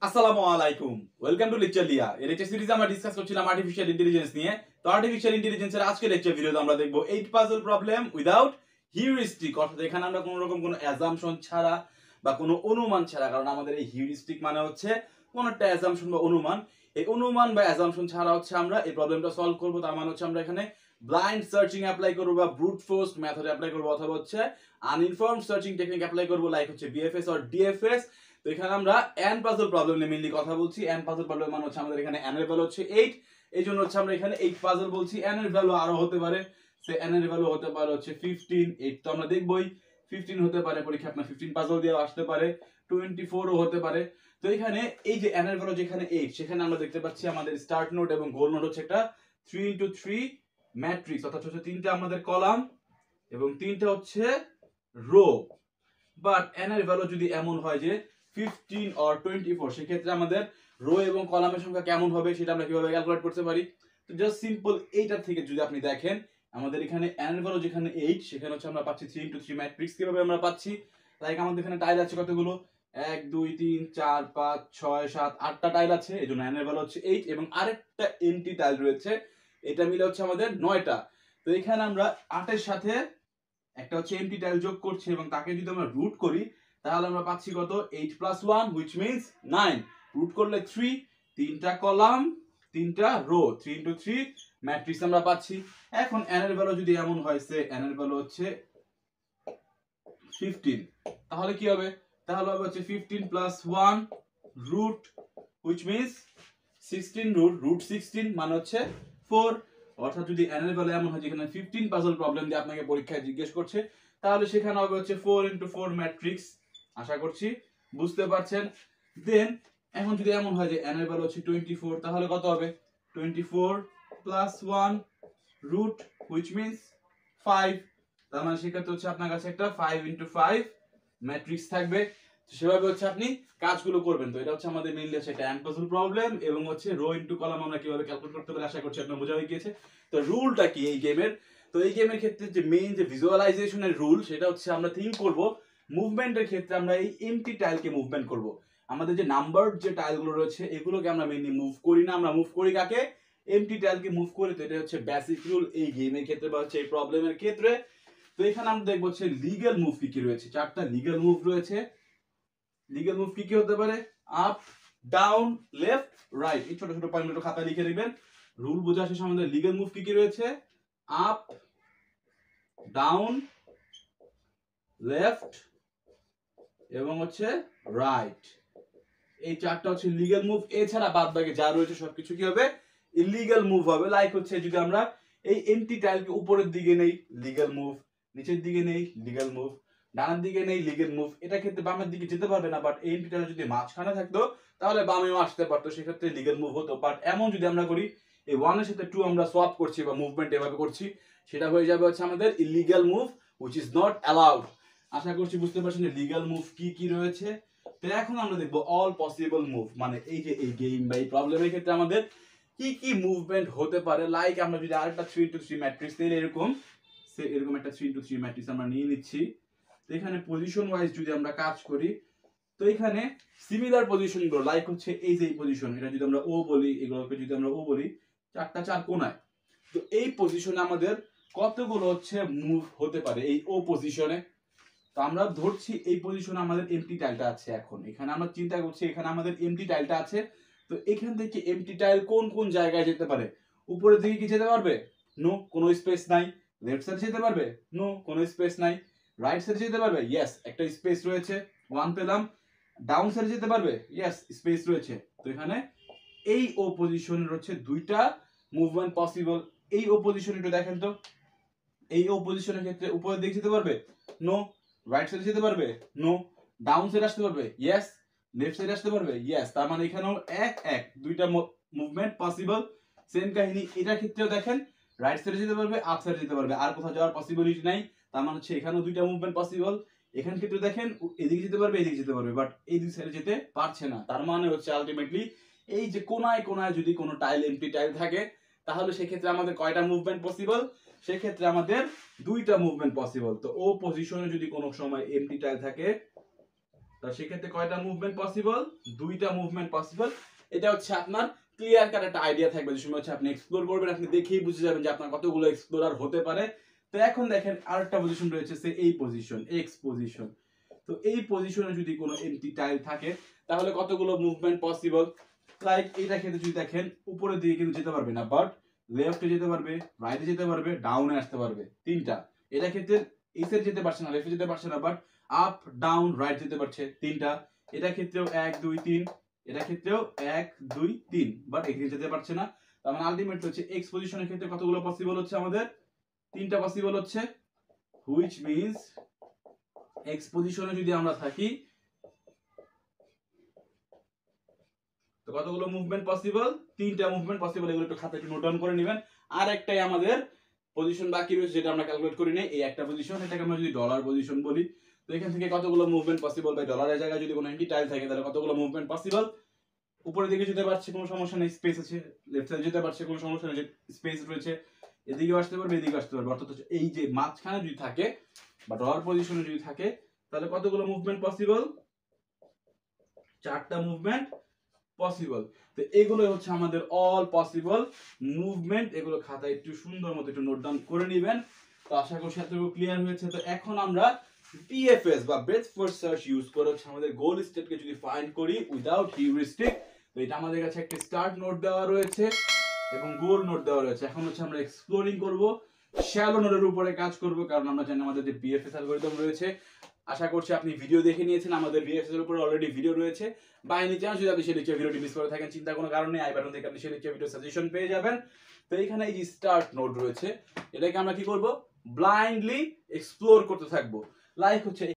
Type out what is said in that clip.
আসসালামু আলাইকুম, welcome to lecture লিয়া। এই লেকচার সিরিজে আমরা ডিসকাস করছিলাম আর্টিফিশিয়াল ইন্টেলিজেন্স নিয়ে। তো আর্টিফিশিয়াল ইন্টেলিজেন্সের আজকে লেকচার ভিডিওতে আমরা দেখব 8 পাজল প্রবলেম উইদাউট হিউরিস্টিক, অর্থাৎ এখানে আমরা কোনো রকম কোনো অ্যাজাম্পশন ছাড়া বা কোনো অনুমান ছাড়া, কারণ আমাদের এই হিউরিস্টিক মানে হচ্ছে কোনো একটা অ্যাজাম্পশন বা অনুমান, এই অনুমান বা অ্যাজাম্পশন ছাড়া হচ্ছে আমরা এই প্রবলেমটা সলভ করব। তার মানে হচ্ছে আমরা এখানে ব্লাইন্ড সার্চিং অ্যাপ্লাই করব বা ব্রুট ফোর্স মেথড অ্যাপ্লাই করব, অথবা হচ্ছে আনইনফর্মড সার্চিং টেকনিক অ্যাপ্লাই করব, লাইক হচ্ছে বিএফএস অর ডিএফএস। তো এখানে আমরা এন পাজল প্রবলেম নিয়ে মেইনলি কথা বলছি। এন পাজল প্রবলেম মানে হচ্ছে আমাদের এখানে এন এর ভ্যালু হচ্ছে 8, এই জন্য হচ্ছে আমরা এখানে 8 পাজল বলছি। এন এর ভ্যালু আরো হতে পারে, সে এন এর ভ্যালু হতে পারে হচ্ছে 15, 8 তো আমরা দেখবই, 15 হতে পারে, পরীক্ষা আপনার 15 পাজল দিয়ে আসতে পারে, 24 ও হতে পারে। তো এখানে এই যে এন এর ভ্যালু যেখানে 8, সেখানে আমরা দেখতে পাচ্ছি আমাদের স্টার্ট নোড এবং গোল নোড হচ্ছে একটা 3x3 ম্যাট্রিক্স, অর্থাৎ হচ্ছে তিনটা আমাদের কলাম এবং তিনটা হচ্ছে রো। বাট এন এর ভ্যালু যদি এমন হয় যে 15 or 24, সেক্ষেত্রে আমাদের রো এবং কলামের সংখ্যা কেমন হবে সেটা আমরা কিভাবে ক্যালকুলেট করতে পারি। তো জাস্ট সিম্পল এইটার থেকে যদি আপনি দেখেন, আমাদের এখানে এন এর ভ্যালু যেখানে 8, সেখানে হচ্ছে আমরা পাচ্ছি 3x3 ম্যাট্রিক্স। কিভাবে আমরা পাচ্ছি, লাইক আমাদের এখানে টাইল আছে কতগুলো, 1 2 3 4 5 6 7 8টা টাইল আছে, এজন্য এন এর ভ্যালু হচ্ছে 8 এবং আরেকটা এমটি টাইল রয়েছে, এটা মিলে হচ্ছে আমাদের 9টা। তো এখানে আমরা 8 এর সাথে একটা হচ্ছে এমটি টাইল যোগ করছি এবং তাকে যদি আমরা রুট করি, তাহলে আমরা পাচ্ছি কত, 8 + 1 which means 9। রুট করলে 3, তিনটা কলাম তিনটা রো, 3 × 3 ম্যাট্রিক্স আমরা পাচ্ছি। এখন n এর ভ্যালু যদি এমন হয়, সে n এর ভ্যালু হচ্ছে 15, তাহলে কি হবে, তাহলে হবে হচ্ছে 15 + 1 রুট which means 16 রুট 16 মানে হচ্ছে 4। অর্থাৎ যদি n এর ভ্যালু এমন হয় যেখানে 15 পাজল প্রবলেম দিয়ে আপনাকে পরীক্ষায় জিজ্ঞেস করছে, তাহলে সেখানে হবে হচ্ছে 4 × 4 ম্যাট্রিক্স। আশা করছি বুঝতে পারছেন। দেন এখন যদি এমন হয় যে n এর ভ্যালু হচ্ছে 24, তাহলে কত হবে, 24 + 1 রুট which means 5। তার মানে সেক্ষেত্রে হচ্ছে আপনার কাছে একটা 5 × 5 ম্যাট্রিক্স থাকবে। সেভাবে হচ্ছে আপনি কাজগুলো করবেন। তো এটা হচ্ছে আমাদের মেইনলি হচ্ছে একটা পাজল প্রবলেম এবং হচ্ছে রো ইনটু কলাম আমরা কিভাবে ক্যালকুলেট করতে পারি, আশা করছি আপনার বোঝা হয়ে গিয়েছে। তো রুলটা কি এই গেমের, তো এই গেমের ক্ষেত্রে যে মেইন যে ভিজুয়ালাইজেশনের রুল, সেটা হচ্ছে আমরা থিঙ্ক করব মুভমেন্টের ক্ষেত্রে আমরা এই এমটি টাইলকে মুভমেন্ট করব। আমাদের যে নাম্বার যে টাইলগুলো রয়েছে এগুলোকে আমরা মেইনলি মুভ করি না, আমরা মুভ করি কাকে, এমটি টাইলকে মুভ করি। তো এটা হচ্ছে বেসিক রুল এই গেমের ক্ষেত্রে বা হচ্ছে এই প্রবলেমের ক্ষেত্রে। তো এখানে আমরা দেখবো হচ্ছে লিগ্যাল মুভ কি কি রয়েছে, 4টা লিগ্যাল মুভ রয়েছে। লিগ্যাল মুভ কি কি হতে পারে, আপ ডাউন লেফট রাইট, এই ছোট ছোট পয়েন্টগুলো খাতায় লিখে দিবেন। রুল বোঝা শেষে আমাদের লিগ্যাল মুভ কি কি রয়েছে, আপ ডাউন লেফট এবং হচ্ছে রাইট, এই 4টা হচ্ছে লিগ্যাল মুভ। এছাড়া বাদ বাকি যা রয়েছে সবকিছু কি হবে, ইলিগ্যাল মুভ হবে। লাইক হচ্ছে যদি আমরা এই এমটি টাইলকে উপরের দিকে নেই, লিগ্যাল মুভ, নিচের দিকে নেই, লিগ্যাল মুভ, ডানের দিকে নেই, লিগ্যাল মুভ। এটা ক্ষেত্রে বামের দিকে যেতে পারবে না, বাট এই এমটি টাইল যদি মাঝখানে থাকতো তাহলে বামেও আসতে পারতো, সেক্ষেত্রে লিগ্যাল মুভ হতো। বাট এমন যদি আমরা করি এই 1 এর সাথে 2 আমরা সোয়াপ করছি বা মুভমেন্ট এভাবে করছি, সেটা হয়ে যাবে হচ্ছে আমাদের illegal move which is not allowed। আশা করছি বুঝতে পারছেন যে লিগ্যাল মুভ কি কি রয়েছে। তো এখন আমরা দেখবো অল পসিবল মুভ, মানে এই যে এই গেম বা এই প্রবলেমের ক্ষেত্রে আমাদের কি কি মুভমেন্ট হতে পারে। লাইক আমরা যদি আরেকটা 3 × 3 ম্যাট্রিক্স নিই, এরকম একটা 3 × 3 ম্যাট্রিক্স আমরা নিয়ে নিচ্ছি। তো এখানে পজিশন ওয়াইজ যদি আমরা কাজ করি, তো এখানে সিমিলার পজিশন গুলো লাইক হচ্ছে এই যে এই পজিশন, এটা যদি আমরা ও বলি, এগুলোকে যদি আমরা ও বলি, 4টা 4 কোণায়। তো এই পজিশনে আমাদের কতগুলো হচ্ছে মুভ হতে পারে এই ও পজিশনে। তো আমরা ধরছি এই পজিশনে আমাদের এমটি টাইলটা আছে, এখন এখানে আমরা চিন্তা করছি এখানে আমাদের এমটি টাইলটা আছে। তো এখান থেকে এমটি টাইল কোন কোন জায়গায় যেতে পারে, উপরের দিকে কি যেতে পারবে, নো কোনো স্পেস নাই। লেফট সাইড যেতে পারবে, নো কোনো স্পেস নাই। রাইট সাইড যেতে পারবে, ইয়েস একটা স্পেস রয়েছে, 1 পেলাম। ডাউন সাইড যেতে পারবে, ইয়েস স্পেস রয়েছে। তো এখানে এই ও পজিশনের হচ্ছে 2টা মুভমেন্ট পসিবল। এই ও পজিশন একটু দেখেন তো, এই ও পজিশনের ক্ষেত্রে উপরের দিকে যেতে পারবে, নো। রাইট সাইডে যেতে পারবে, নো। ডাউন সাইড আসতে পারবে, ইয়েস। লেফট সাইড আসতে পারবে, ইয়েস। তার মানে এখানেও এক এক 2টা মুভমেন্ট পসিবল। সেম কাহিনী এটার ক্ষেত্রেও দেখেন, রাইট সাইডে যেতে পারবে, আপ সাইডে যেতে পারবে, আর কোথাও যাওয়ার পসিবিলিটি নাই। তার মানে হচ্ছে এখানেও 2টা মুভমেন্ট পসিবল। এখান ক্ষেত্রে দেখেন এদিকে যেতে পারবে, এদিকে যেতে পারবে, বাট এই দুই সাইডে যেতে পারছে না। তার মানে হচ্ছে আলটিমেটলি এই যে কোনায় কোনায় যদি কোনো টাইল এমটি টাইল থাকে, তাহলে সেক্ষেত্রে আমাদের কয়টা মুভমেন্ট পসিবল, সেক্ষেত্রে আমাদের 2টা মুভমেন্ট পসিবল। তো ও পজিশনে যদি কোনো সময় এমটি টাইল থাকে, তো সেক্ষেত্রে কয়টা মুভমেন্ট পসিবল? দুইটা মুভমেন্ট পসিবল। এটা হচ্ছে আপনার ক্লিয়ার কাট একটা আইডিয়া থাকবে, যে সময় হচ্ছে আপনি এক্সপ্লোর করবেন, আপনি দেখেই বুঝে যাবেন যে আপনার কতগুলো এক্সপ্লোরার হতে পারে। তো এখন দেখেন আরেকটা পজিশন রয়েছে, সে এই পজিশন, এক্স পজিশন। তো এই পজিশনে যদি কোনো এমটি টাইল থাকে তাহলে কতগুলো মুভমেন্ট পসিবল? লাইক এটা ক্ষেত্রে যদি দেখেন উপরের দিকে কিন্তু যেতে পারবে না, বাট লেফটে যেতে পারবে, রাইটে যেতে পারবে, ডাউনে আসতে পারবে, তিনটা। এটা ক্ষেত্রে এসে যেতে পারছে না, লেফটে যেতে পারছে না, বাট আপ ডাউন রাইট যেতে পারছে, তিনটা। এটা ক্ষেত্রেও 1 2 3, এটা ক্ষেত্রেও 1 2 3, বাট এখানে যেতে পারছে না। তার মানে আলটিমেটলি হচ্ছে এক্স পজিশনের ক্ষেত্রে কতগুলো পসিবল হচ্ছে আমাদের? তিনটা পসিবল হচ্ছে, হুইচ মিন্স এক্স পজিশনে যদি আমরা থাকি তো কতগুলো মুভমেন্ট পসিবল? তিনটা মুভমেন্ট পসিবল। এগুলো একটু খাতায় একটু নোট ডাউন করে নেবেন। আর একটাই আমাদের পজিশন বাকি রয়েছে যেটা আমরা ক্যালকুলেট করি নাই, এই একটা পজিশন, এটাকে আমরা যদি ডলার পজিশন বলি। তো এখান থেকে কতগুলো মুভমেন্ট পসিবল, বাই ডলারের জায়গায় যদি কোনো এন্টি টাইল থাকে তাহলে কতগুলো মুভমেন্ট পসিবল? উপরের দিকে যেতে পারছে, কোনো সমস্যা নেই, স্পেস আছে। লেফট সাইডে যেতে পারছে, কোনো সমস্যা নেই, স্পেস রয়েছে। এদিকেও আসতে পারবে, এদিকে আসতে পারবে। অর্থাৎ এই যে মাঝখানে যদি থাকে বা ডলার পজিশনে যদি থাকে তাহলে কতগুলো মুভমেন্ট পসিবল? চারটা মুভমেন্ট পসিবল। তো এগুলো হচ্ছে আমাদের অল পসিবল মুভমেন্ট। এগুলো খাতায় একটু সুন্দর মতো একটু নোট ডাউন করে নেবেন। তো আশা করছি এতটুকু ক্লিয়ার হয়েছে। তো এখন আমরা বিএফএস বা ব্রেথ ফার্স্ট সার্চ ইউজ করে হচ্ছে আমাদের গোল স্টেটকে যদি ফাইন্ড করি উইদাউট হিউরিস্টিক। তো এটা আমাদের কাছে একটা স্টার্ট নোট দেওয়া রয়েছে এবং গোল নোট দেওয়া রয়েছে। এখন হচ্ছে আমরা এক্সপ্লোরিং করব, শ্যালো নোটের উপরে কাজ করব, কারণ আমরা জানি আমাদের যে বিএফএস অ্যালগরিদম রয়েছে। আশা করছি আপনি ভিডিও দেখে নিয়েছেন, আমাদের বিএফএস এর উপরে অলরেডি ভিডিও রয়েছে। বাই এনি চান্স যদি আপনি সেই নিচে ভিডিওটি মিস করে থাকেন, চিন্তা কোনো কারণ নেই, আই বাটন থেকে আপনি সেই নিচে ভিডিও সাজেশন পেয়ে যাবেন। তো এখানে এই যে স্টার্ট নোট রয়েছে, এটাকে আমরা কি করব? ব্লাইন্ডলি এক্সপ্লোর করতে থাকবো। লাইক হচ্ছে